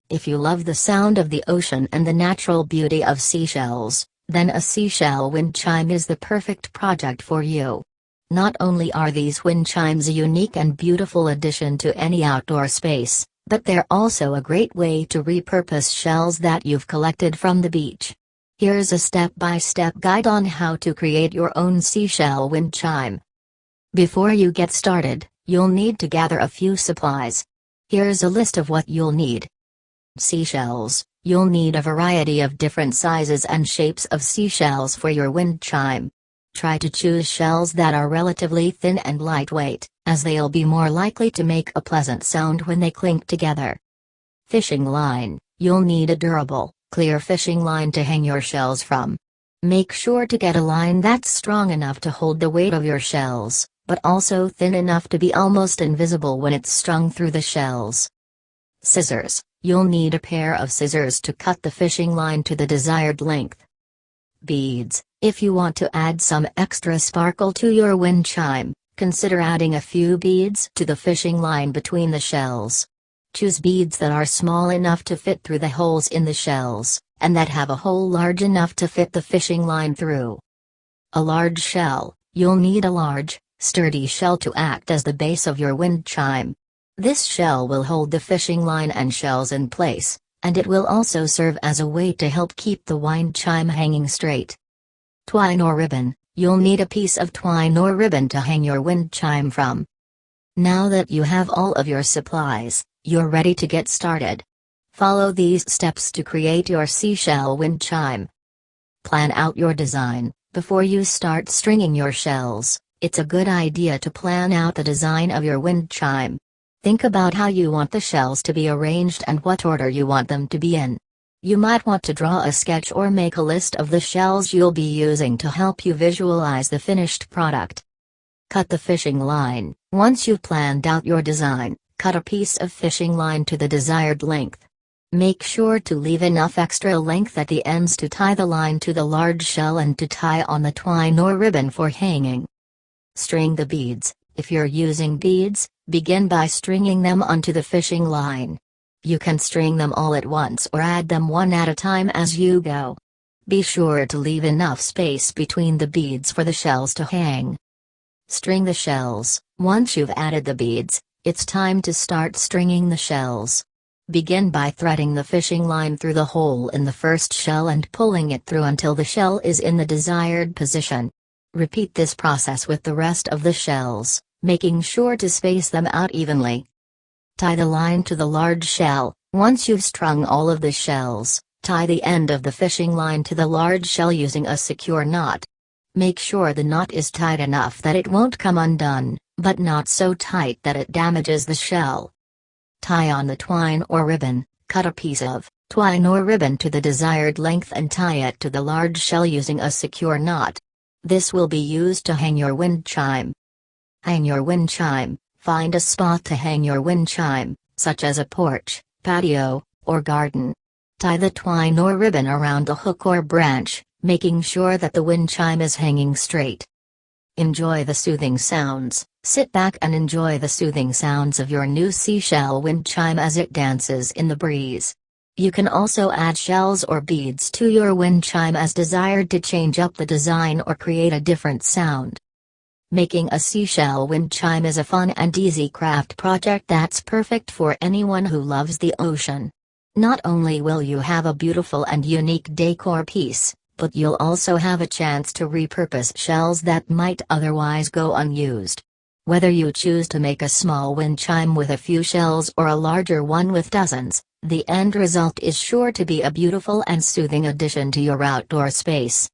If you love the sound of the ocean and the natural beauty of seashells, then a seashell wind chime is the perfect project for you. Not only are these wind chimes a unique and beautiful addition to any outdoor space, but they're also a great way to repurpose shells that you've collected from the beach. Here's a step-by-step guide on how to create your own seashell wind chime. Before you get started, you'll need to gather a few supplies. Here's a list of what you'll need. Seashells. You'll need a variety of different sizes and shapes of seashells for your wind chime. Try to choose shells that are relatively thin and lightweight, as they'll be more likely to make a pleasant sound when they clink together. Fishing line. You'll need a durable, clear fishing line to hang your shells from. Make sure to get a line that's strong enough to hold the weight of your shells, but also thin enough to be almost invisible when it's strung through the shells. Scissors. You'll need a pair of scissors to cut the fishing line to the desired length. Beads. If you want to add some extra sparkle to your wind chime, consider adding a few beads to the fishing line between the shells. Choose beads that are small enough to fit through the holes in the shells, and that have a hole large enough to fit the fishing line through. A large shell. You'll need a large, sturdy shell to act as the base of your wind chime. This shell will hold the fishing line and shells in place, and it will also serve as a way to help keep the wind chime hanging straight. Twine or ribbon. You'll need a piece of twine or ribbon to hang your wind chime from. Now that you have all of your supplies, you're ready to get started. Follow these steps to create your seashell wind chime. Plan out your design. Before you start stringing your shells, it's a good idea to plan out the design of your wind chime. Think about how you want the shells to be arranged and what order you want them to be in. You might want to draw a sketch or make a list of the shells you'll be using to help you visualize the finished product. Cut the fishing line. Once you've planned out your design, cut a piece of fishing line to the desired length. Make sure to leave enough extra length at the ends to tie the line to the large shell and to tie on the twine or ribbon for hanging. String the beads. If you're using beads, begin by stringing them onto the fishing line. You can string them all at once or add them one at a time as you go. Be sure to leave enough space between the beads for the shells to hang. String the shells. Once you've added the beads, it's time to start stringing the shells. Begin by threading the fishing line through the hole in the first shell and pulling it through until the shell is in the desired position. Repeat this process with the rest of the shells, making sure to space them out evenly. Tie the line to the large shell. Once you've strung all of the shells, tie the end of the fishing line to the large shell using a secure knot. Make sure the knot is tight enough that it won't come undone, but not so tight that it damages the shell. Tie on the twine or ribbon. Cut a piece of twine or ribbon to the desired length and tie it to the large shell using a secure knot. This will be used to hang your wind chime. Hang your wind chime. Find a spot to hang your wind chime, such as a porch, patio, or garden. Tie the twine or ribbon around the hook or branch, making sure that the wind chime is hanging straight. Enjoy the soothing sounds. Sit back and enjoy the soothing sounds of your new seashell wind chime as it dances in the breeze. You can also add shells or beads to your wind chime as desired to change up the design or create a different sound. Making a seashell wind chime is a fun and easy craft project that's perfect for anyone who loves the ocean. Not only will you have a beautiful and unique decor piece, but you'll also have a chance to repurpose shells that might otherwise go unused. Whether you choose to make a small wind chime with a few shells or a larger one with dozens, the end result is sure to be a beautiful and soothing addition to your outdoor space.